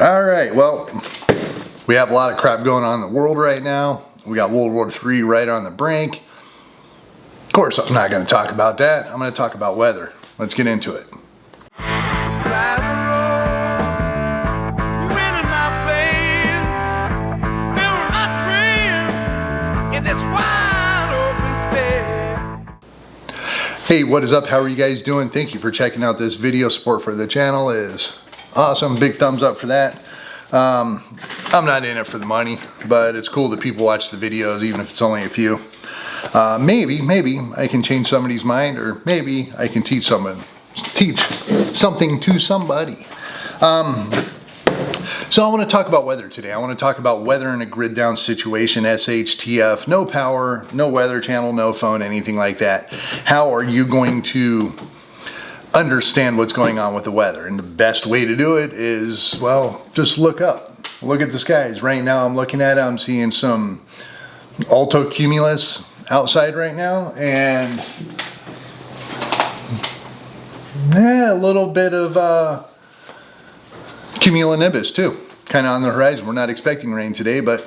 All right, well, we have a lot of crap going on in the world right now. We got World War III right on the brink. Of course, I'm not going to talk about that. I'm going to talk about weather. Let's get into it. Hey, what is up? How are you guys doing? Thank you for checking out this video. Support for the channel is awesome. Big thumbs up for that. I'm not in it for the money, but it's cool that people watch the videos, even if it's only a few. Maybe I can change somebody's mind, or maybe I can teach something to somebody. So I want to talk about weather today. I want to talk about weather in a grid down situation, SHTF, no power, no weather channel, no phone, anything like that. How are you going to understand what's going on with the weather? And the best way to do it is, well, just look up. Look at the skies. Right now I'm looking at it, I'm seeing some altocumulus outside right now, and a little bit of cumulonimbus too, kind of on the horizon. We're not expecting rain today, but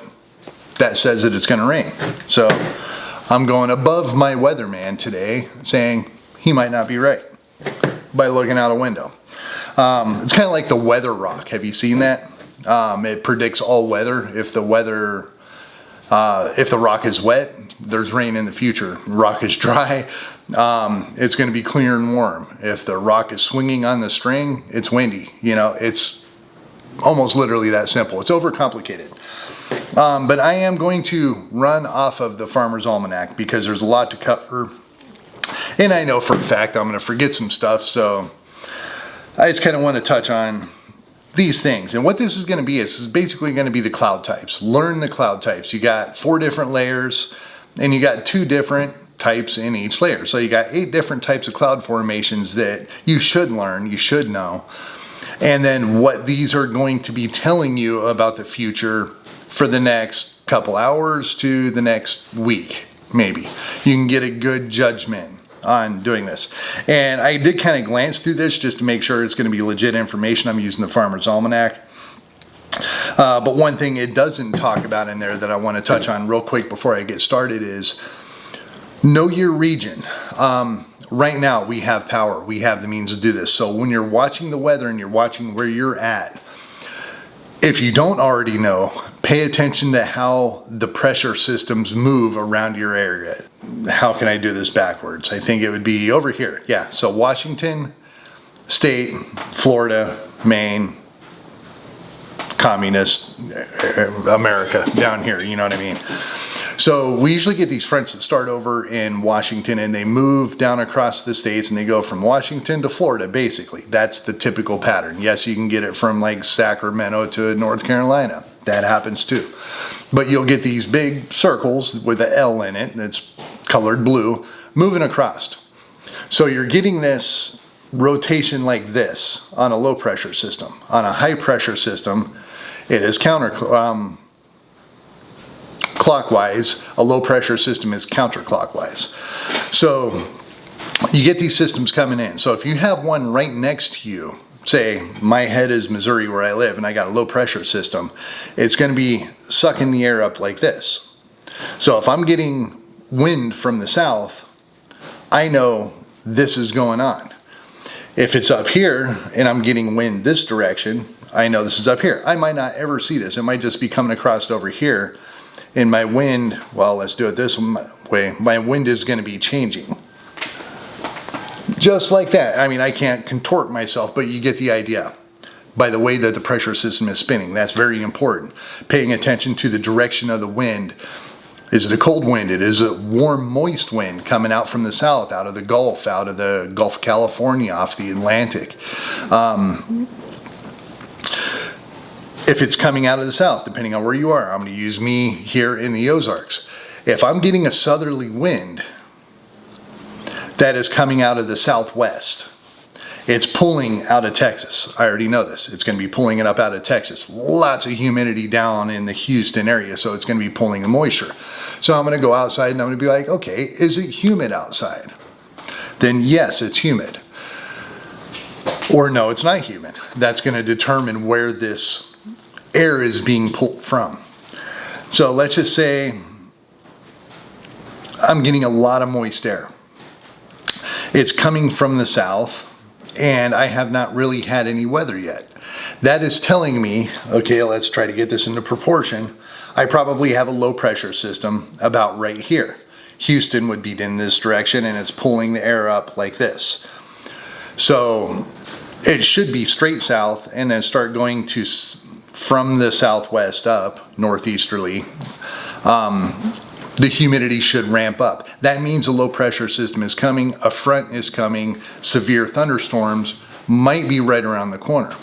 that says that it's going to rain. So I'm going above my weatherman today, saying he might not be right by looking out a window. It's kind of like the weather rock. Have you seen that? It predicts all weather. If the rock is wet, there's rain in the future. Rock is dry, it's going to be clear and warm. If the rock is swinging on the string, it's windy. You know, it's almost literally that simple. It's overcomplicated. But I am going to run off of the Farmer's Almanac because there's a lot to cover. And I know for a fact I'm going to forget some stuff. So I just kind of want to touch on these things. And what this is going to be is basically going to be the cloud types. Learn the cloud types. You got 4 different layers, and you got 2 different types in each layer. So you got 8 different types of cloud formations that you should learn, you should know. And then what these are going to be telling you about the future for the next couple hours to the next week, maybe. You can get a good judgment on doing this. And I did kind of glance through this just to make sure it's going to be legit information. I'm using the Farmer's Almanac. But one thing it doesn't talk about in there that I want to touch on real quick before I get started is know your region. Right now we have power, we have the means to do this. So when you're watching the weather and you're watching where you're at, if you don't already know, pay attention to how the pressure systems move around your area. How can I do this backwards? I think it would be over here. Yeah, so Washington State, Florida, Maine, communist America down here, you know what I mean? So we usually get these fronts that start over in Washington and they move down across the states and they go from Washington to Florida, basically. That's the typical pattern. Yes, you can get it from like Sacramento to North Carolina. That happens too. But you'll get these big circles with an L in it that's colored blue moving across. So you're getting this rotation like this on a low pressure system. On a high pressure system, it is clockwise. A low pressure system is counterclockwise. So you get these systems coming in. So if you have one right next to you, say my head is Missouri where I live and I got a low pressure system, it's going to be sucking the air up like this. So if I'm getting wind from the south, I know this is going on. If it's up here and I'm getting wind this direction, I know this is up here. I might not ever see this. It might just be coming across over here. And my wind, well, let's do it this way. My wind is going to be changing. Just like that. I mean, I can't contort myself, but you get the idea. By the way that the pressure system is spinning, that's very important. Paying attention to the direction of the wind. Is it a cold wind? Is it warm, moist wind coming out from the south, out of the Gulf of California, off the Atlantic? If it's coming out of the south, depending on where you are, I'm going to use me here in the Ozarks. If I'm getting a southerly wind that is coming out of the southwest, it's pulling out of Texas. I already know this. It's going to be pulling it up out of Texas. Lots of humidity down in the Houston area, so it's going to be pulling the moisture. So I'm going to go outside and I'm going to be like, okay, is it humid outside? Then yes, it's humid. Or no, it's not humid. That's going to determine where this air is being pulled from. So let's just say I'm getting a lot of moist air. It's coming from the south, and I have not really had any weather yet. That is telling me, okay, let's try to get this into proportion. I probably have a low pressure system about right here. Houston would be in this direction, and it's pulling the air up like this. So it should be straight south and then start going to from the southwest up, northeasterly. The humidity should ramp up. That means a low pressure system is coming, a front is coming, severe thunderstorms might be right around the corner.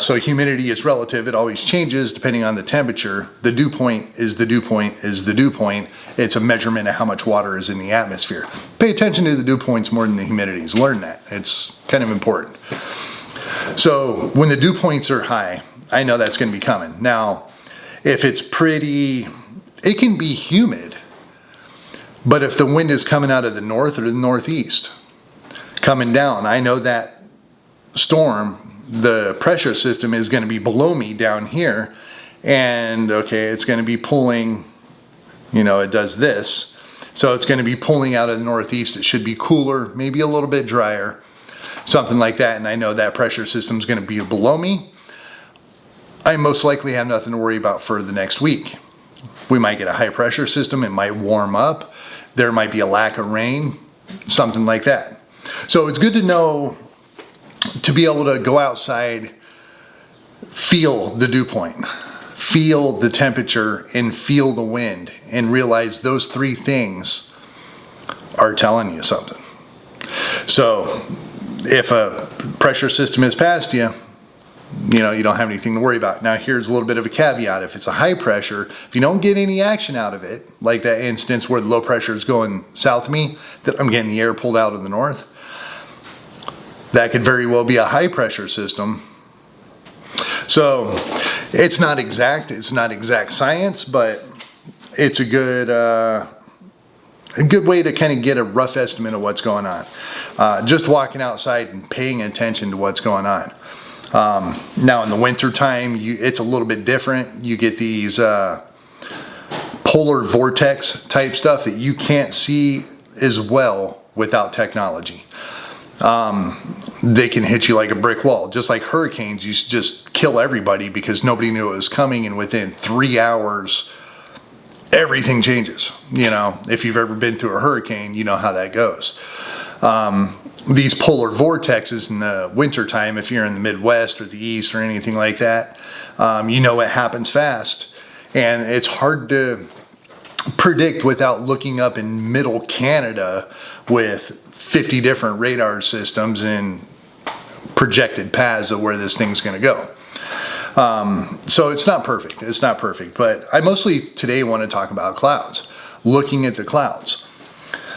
So humidity is relative, it always changes depending on the temperature. The dew point is the dew point is the dew point. It's a measurement of how much water is in the atmosphere. Pay attention to the dew points more than the humidities. Learn that, it's kind of important. So when the dew points are high, I know that's going to be coming. Now, if it's pretty, it can be humid, but if the wind is coming out of the north or the northeast, coming down, I know that storm, the pressure system is going to be below me down here, and okay, it's going to be pulling, you know, it does this, so it's going to be pulling out of the northeast. It should be cooler, maybe a little bit drier, something like that, and I know that pressure system is going to be below me. I most likely have nothing to worry about for the next week. We might get a high pressure system, it might warm up, there might be a lack of rain, something like that. So it's good to know, to be able to go outside, feel the dew point, feel the temperature, and feel the wind, and realize those three things are telling you something. So if a pressure system is past you, you know, you don't have anything to worry about. Now here's a little bit of a caveat. If it's a high pressure, if you don't get any action out of it, like that instance where the low pressure is going south of me, that I'm getting the air pulled out of the north, that could very well be a high pressure system. So it's not exact science, but it's a good way to kind of get a rough estimate of what's going on. Just walking outside and paying attention to what's going on. Now in the winter time, it's a little bit different. You get these polar vortex type stuff that you can't see as well without technology. They can hit you like a brick wall. Just like hurricanes used to just kill everybody because nobody knew it was coming, and within 3 hours everything changes. You know, if you've ever been through a hurricane, you know how that goes. These polar vortexes in the wintertime, if you're in the Midwest or the East or anything like that, you know it happens fast. And it's hard to predict without looking up in middle Canada with 50 different radar systems and projected paths of where this thing's going to go. So it's not perfect. It's not perfect. But I mostly today want to talk about clouds, looking at the clouds.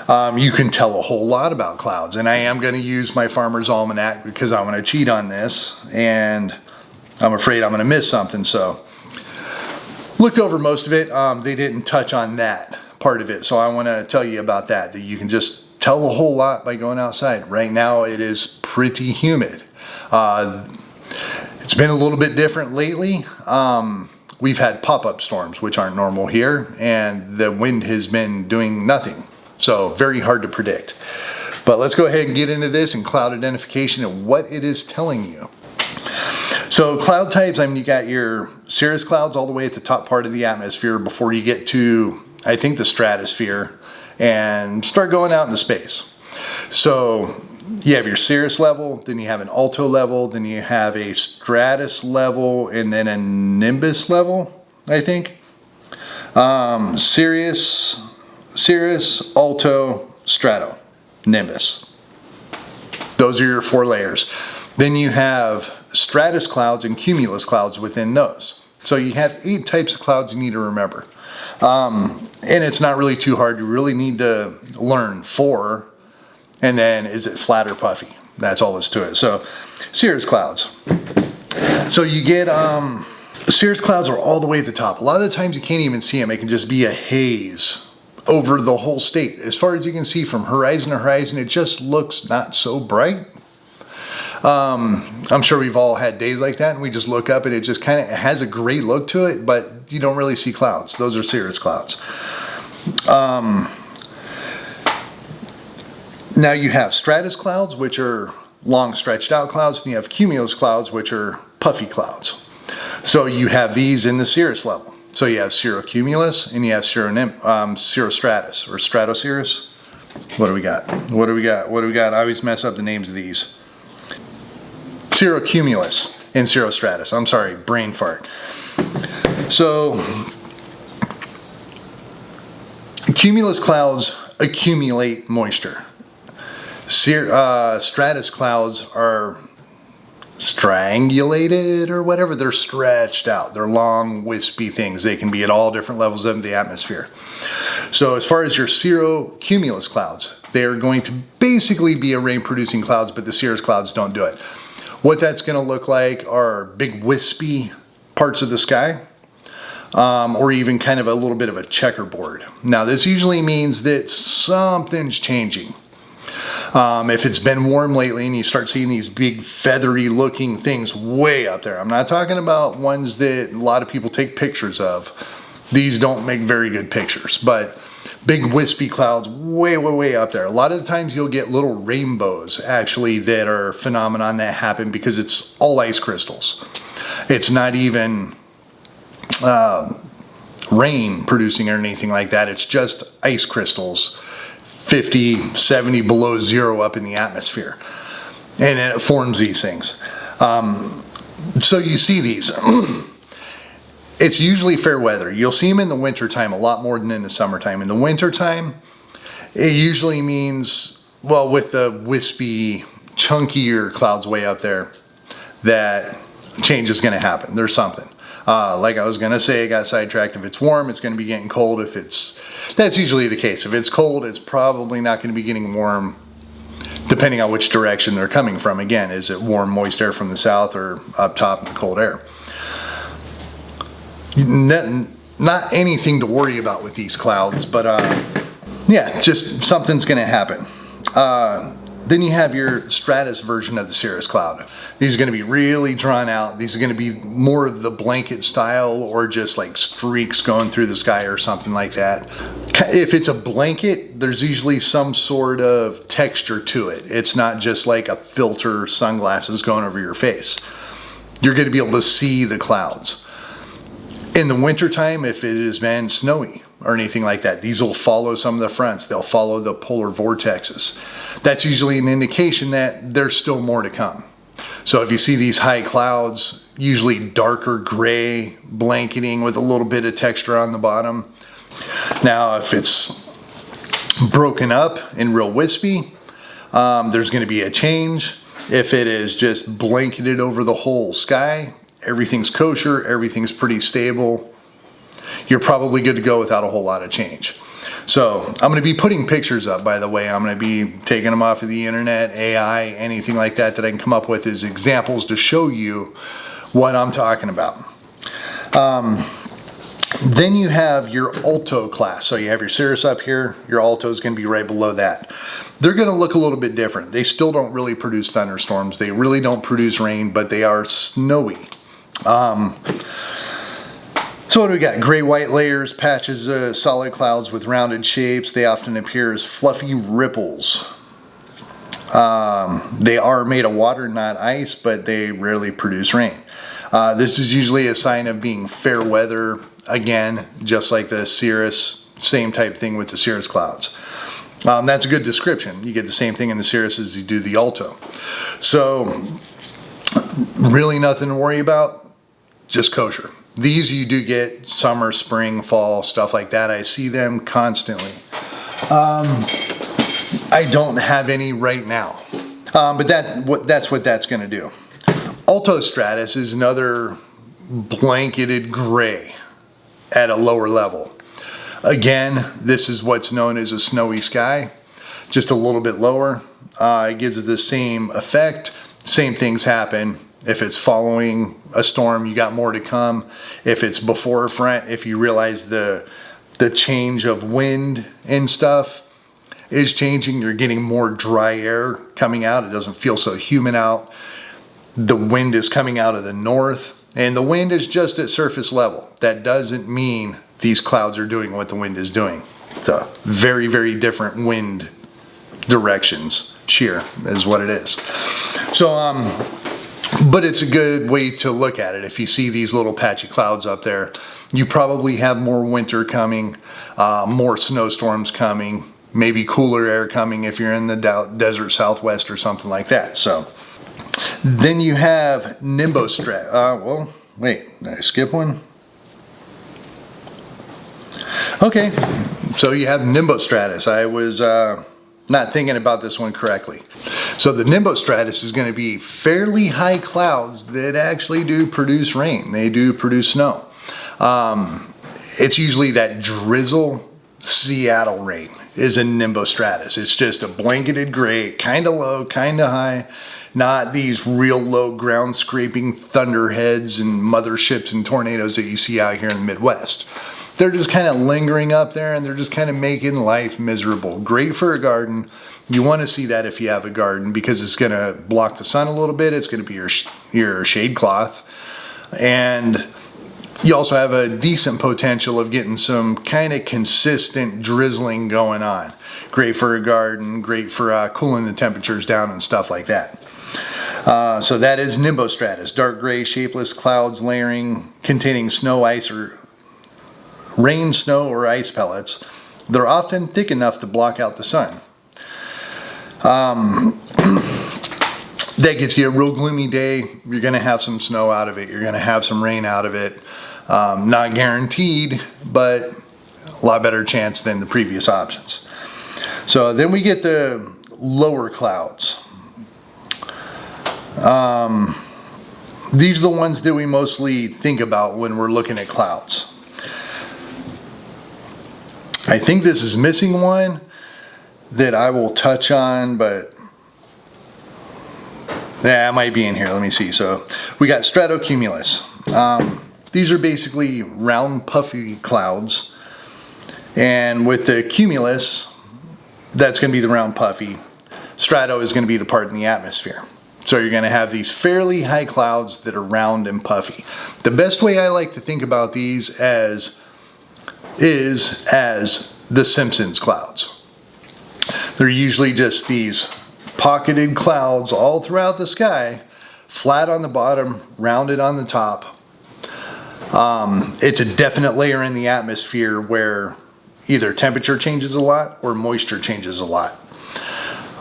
You can tell a whole lot about clouds, and I am going to use my Farmer's Almanac because I'm going to cheat on this, and I'm afraid I'm going to miss something. So looked over most of it. They didn't touch on that part of it, so I want to tell you about that you can just tell a whole lot by going outside. Right now it is pretty humid. It's been a little bit different lately. We've had pop-up storms, which aren't normal here, and the wind has been doing nothing. So very hard to predict. But let's go ahead and get into this and cloud identification and what it is telling you. So cloud types, I mean, you got your cirrus clouds all the way at the top part of the atmosphere before you get to, I think, the stratosphere and start going out into space. So you have your cirrus level, then you have an alto level, then you have a stratus level, and then a nimbus level, I think. Cirrus, alto, strato, nimbus. Those are your 4 layers. Then you have stratus clouds and cumulus clouds within those. So you have 8 types of clouds you need to remember. And it's not really too hard. You really need to learn 4. And then is it flat or puffy? That's all that's to it. So cirrus clouds. So you get cirrus clouds are all the way at the top. A lot of the times you can't even see them. It can just be a haze over the whole state. As far as you can see from horizon to horizon, it just looks not so bright. I'm sure we've all had days like that, and we just look up and it just kind of has a gray look to it, but you don't really see clouds. Those are cirrus clouds. Now you have stratus clouds, which are long stretched out clouds, and you have cumulus clouds, which are puffy clouds. So you have these in the cirrus level. So you have cirrocumulus and you have cirrostratus or stratocirrus. What do we got? What do we got? What do we got? I always mess up the names of these. Cirrocumulus and cirrostratus. I'm sorry, brain fart. So cumulus clouds accumulate moisture. Stratus clouds are strangulated or whatever. They're stretched out. They're long, wispy things. They can be at all different levels of the atmosphere. So as far as your cirrocumulus clouds, they're going to basically be a rain-producing clouds, but the cirrus clouds don't do it. What that's going to look like are big wispy parts of the sky, or even kind of a little bit of a checkerboard. Now this usually means that something's changing. If it's been warm lately and you start seeing these big feathery looking things way up there, I'm not talking about ones that a lot of people take pictures of. These don't make very good pictures, but big wispy clouds way, way, way up there. A lot of the times you'll get little rainbows actually that are phenomenon that happen because it's all ice crystals. It's not even rain producing or anything like that. It's just ice crystals 50, 70 below zero up in the atmosphere. And it forms these things. So you see these. It's usually fair weather. You'll see them in the wintertime a lot more than in the summertime. In the wintertime, it usually means, well, with the wispy, chunkier clouds way up there, that change is going to happen. There's something. Like I was going to say, I got sidetracked. If it's warm, it's going to be getting cold. That's usually the case. If it's cold, it's probably not going to be getting warm, depending on which direction they're coming from. Again, is it warm, moist air from the south or up top, cold air? Not anything to worry about with these clouds, but yeah, just something's going to happen. Then you have your stratus version of the cirrus cloud. These are going to be really drawn out. These are going to be more of the blanket style or just like streaks going through the sky or something like that. If it's a blanket, there's usually some sort of texture to it. It's not just like a filter sunglasses going over your face. You're going to be able to see the clouds. In the wintertime, if it has been snowy or anything like that, these will follow some of the fronts. They'll follow the polar vortexes. That's usually an indication that there's still more to come. So if you see these high clouds, usually darker gray blanketing with a little bit of texture on the bottom. Now, if it's broken up and real wispy, there's going to be a change. If it is just blanketed over the whole sky, everything's kosher, everything's pretty stable, you're probably good to go without a whole lot of change. So I'm going to be putting pictures up, by the way. I'm going to be taking them off of the internet, AI, anything like that I can come up with as examples to show you what I'm talking about. Then you have your alto class. So you have your cirrus up here, your alto is going to be right below that. They're going to look a little bit different. They still don't really produce thunderstorms. They really don't produce rain, but they are snowy. So what do we got? Gray white layers, patches of solid clouds with rounded shapes. They often appear as fluffy ripples. They are made of water, not ice, but they rarely produce rain. This is usually a sign of being fair weather. Again, just like the cirrus, same type thing with the cirrus clouds. That's a good description. You get the same thing in the cirrus as you do the alto. So really nothing to worry about, just kosher. These you do get summer, spring, fall, stuff like that. I see them constantly. I don't have any right now, but that's what that's going to do. Altostratus is another blanketed gray at a lower level. Again, this is what's known as a snowy sky, just a little bit lower. It gives the same effect. Same things happen. If it's following a storm, you got more to come. If it's before a front, if you realize the change of wind and stuff, is changing. You're getting more dry air coming out. It doesn't feel so humid out. The wind is coming out of the north, and the wind is just at surface level. That doesn't mean these clouds are doing what the wind is doing. So very, very different wind directions. Shear is what it is. So, but it's a good way to look at it. If you see these little patchy clouds up there, you probably have more winter coming, more snowstorms coming, maybe cooler air coming if you're in the desert Southwest or something like that. So then you have nimbostratus. Well, wait, did I skip one? Okay, so you have nimbostratus. I was not thinking about this one correctly. So the nimbostratus is going to be fairly high clouds that actually do produce rain. They do produce snow. It's usually that drizzle Seattle rain is a nimbostratus. It's just a blanketed gray, kind of low, kind of high. Not these real low ground scraping thunderheads and motherships and tornadoes that you see out here in the Midwest. They're just kind of lingering up there, and they're just kind of making life miserable. Great for a garden. You want to see that if you have a garden, because it's going to block the sun a little bit. It's going to be your shade cloth. And you also have a decent potential of getting some kind of consistent drizzling going on. Great for a garden, great for cooling the temperatures down and stuff like that. So that is nimbostratus, dark gray, shapeless clouds layering, containing snow, ice, or rain, snow, or ice pellets. They're often thick enough to block out the sun. That gets you a real gloomy day. You're going to have some snow out of it. You're going to have some rain out of it. Not guaranteed, but a lot better chance than the previous options. So then we get the lower clouds. These are the ones that we mostly think about when we're looking at clouds. I think this is missing one that I will touch on, but yeah, it might be in here. Let me see. So we got stratocumulus. These are basically round, puffy clouds, and with the cumulus, that's going to be the round, puffy. Strato is going to be the part in the atmosphere. So you're going to have these fairly high clouds that are round and puffy. The best way I like to think about these is as the Simpsons clouds. They're usually just these pocketed clouds all throughout the sky, flat on the bottom, rounded on the top. It's a definite layer in the atmosphere where either temperature changes a lot or moisture changes a lot.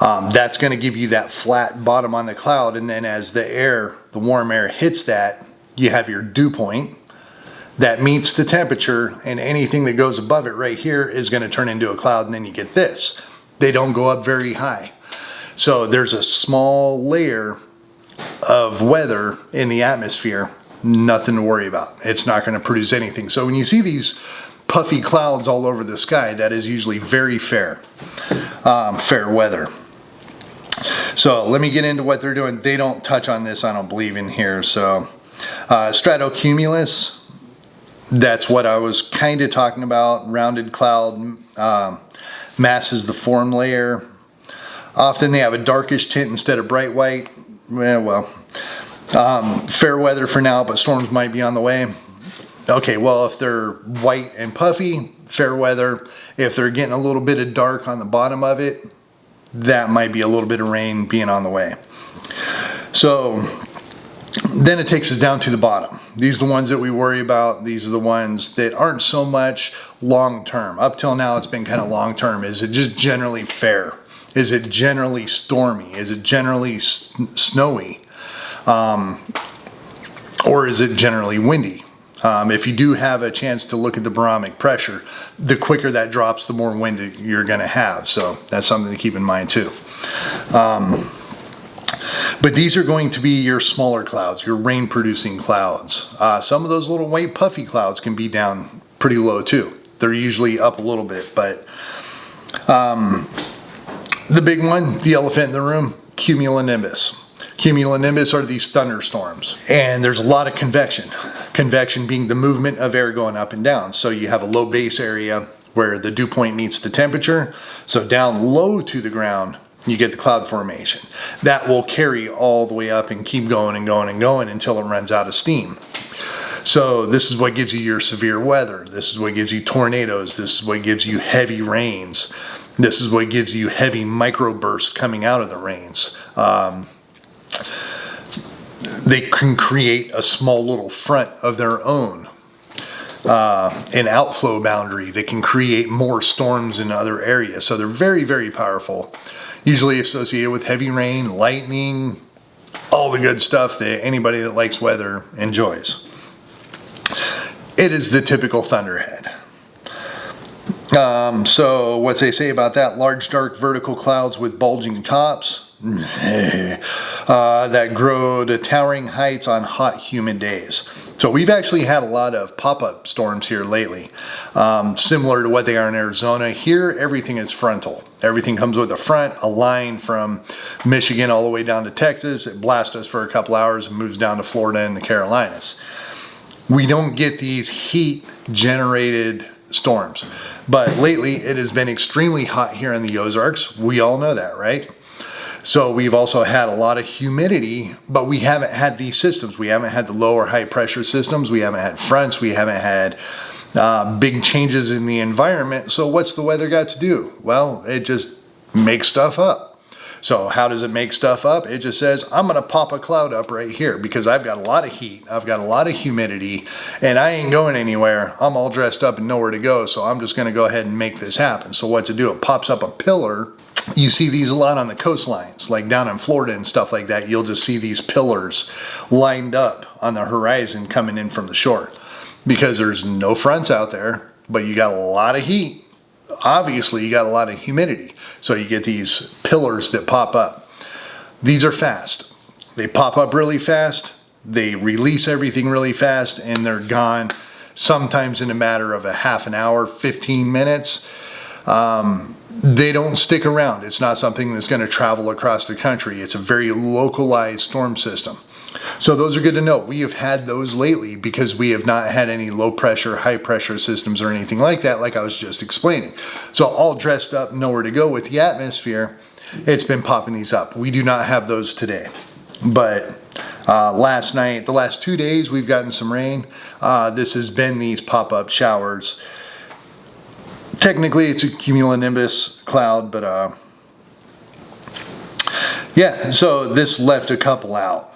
That's going to give you that flat bottom on the cloud, and then as the warm air hits that, you have your dew point that meets the temperature, and anything that goes above it right here is going to turn into a cloud, and then you get this. They don't go up very high. So there's a small layer of weather in the atmosphere, nothing to worry about. It's not going to produce anything. So when you see these puffy clouds all over the sky, that is usually very fair weather. So let me get into what they're doing. They don't touch on this, I don't believe, in here. So stratocumulus, that's what I was kind of talking about. Rounded cloud masses the form layer. Often they have a darkish tint instead of bright white. Fair weather for now, but storms might be on the way. Okay, well, if they're white and puffy, fair weather. If they're getting a little bit of dark on the bottom of it, that might be a little bit of rain being on the way. So then it takes us down to the bottom. These are the ones that we worry about. These are the ones that aren't so much long term. Up till now, it's been kind of long term. Is it just generally fair? Is it generally stormy? Is it generally snowy? Or is it generally windy? If you do have a chance to look at the barometric pressure, the quicker that drops, the more wind you're going to have. So that's something to keep in mind too. But these are going to be your smaller clouds, your rain-producing clouds. Some of those little white puffy clouds can be down pretty low too. They're usually up a little bit, but the big one, the elephant in the room, cumulonimbus. Cumulonimbus are these thunderstorms, and there's a lot of convection. Convection being the movement of air going up and down. So you have a low base area where the dew point meets the temperature. So down low to the ground, you get the cloud formation. That will carry all the way up and keep going and going and going until it runs out of steam. So this is what gives you your severe weather. This is what gives you tornadoes. This is what gives you heavy rains. This is what gives you heavy microbursts coming out of the rains. They can create a small little front of their own, an outflow boundary that can create more storms in other areas. So they're very, very powerful. Usually associated with heavy rain, lightning, all the good stuff that anybody that likes weather enjoys. It is the typical thunderhead. So what's they say about that? Large, dark, vertical clouds with bulging tops that grow to towering heights on hot, humid days. So we've actually had a lot of pop-up storms here lately, similar to what they are in Arizona. Here, everything is frontal. Everything comes with a front, a line from Michigan all the way down to Texas. It blasts us for a couple hours and moves down to Florida and the Carolinas. We don't get these heat-generated storms. But lately, it has been extremely hot here in the Ozarks. We all know that, right? So we've also had a lot of humidity, but we haven't had these systems. We haven't had the low or high pressure systems. We haven't had fronts. We haven't had big changes in the environment. So what's the weather got to do? Well, it just makes stuff up. So how does it make stuff up? It just says, I'm going to pop a cloud up right here because I've got a lot of heat, I've got a lot of humidity, and I ain't going anywhere. I'm all dressed up and nowhere to go, so I'm just going to go ahead and make this happen. So what to do? It pops up a pillar. You see these a lot on the coastlines, like down in Florida and stuff like that. You'll just see these pillars lined up on the horizon coming in from the shore because there's no fronts out there, but you got a lot of heat. Obviously, you got a lot of humidity. So you get these pillars that pop up. These are fast. They pop up really fast. They release everything really fast and they're gone sometimes in a matter of a half an hour, 15 minutes. They don't stick around. It's not something that's going to travel across the country. It's a very localized storm system. So those are good to know. We have had those lately because we have not had any low pressure, high pressure systems or anything like that, like I was just explaining. So all dressed up, nowhere to go with the atmosphere, it's been popping these up. We do not have those today. But last night, the last 2 days, we've gotten some rain. This has been these pop-up showers. Technically, it's a cumulonimbus cloud, but yeah, so this left a couple out.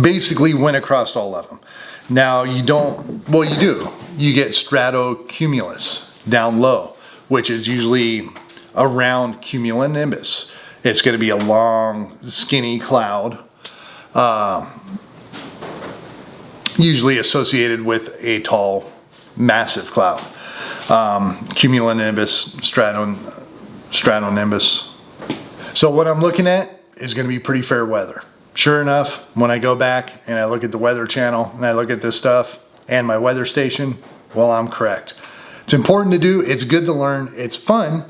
Basically went across all of them. Now you don't, well you do. You get stratocumulus down low, which is usually around cumulonimbus. It's going to be a long, skinny cloud, usually associated with a tall, massive cloud. Cumulonimbus, stratonimbus. So what I'm looking at is going to be pretty fair weather. Sure enough, when I go back and I look at the Weather Channel and I look at this stuff and my weather station, well, I'm correct. It's important to do. It's good to learn. It's fun.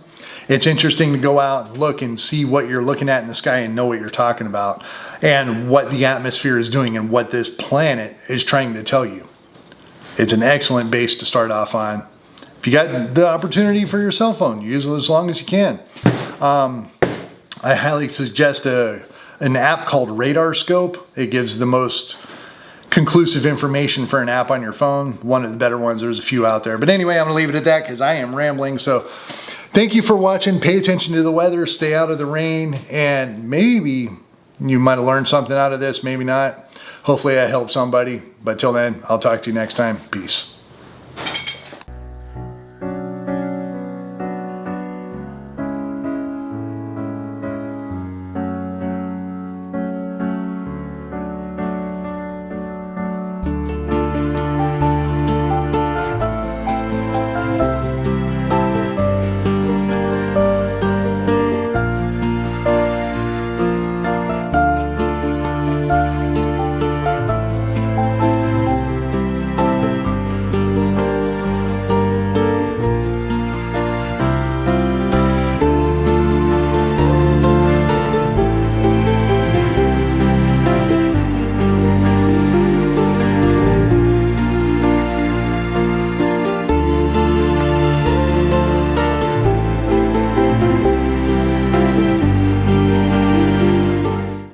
It's interesting to go out and look and see what you're looking at in the sky and know what you're talking about and what the atmosphere is doing and what this planet is trying to tell you. It's an excellent base to start off on. If you got the opportunity for your cell phone, use it as long as you can. I highly suggest an app called RadarScope. It gives the most conclusive information for an app on your phone. One of the better ones. There's a few out there. But anyway, I'm going to leave it at that because I am rambling. So thank you for watching. Pay attention to the weather. Stay out of the rain. And maybe you might have learned something out of this. Maybe not. Hopefully I helped somebody. But till then, I'll talk to you next time. Peace.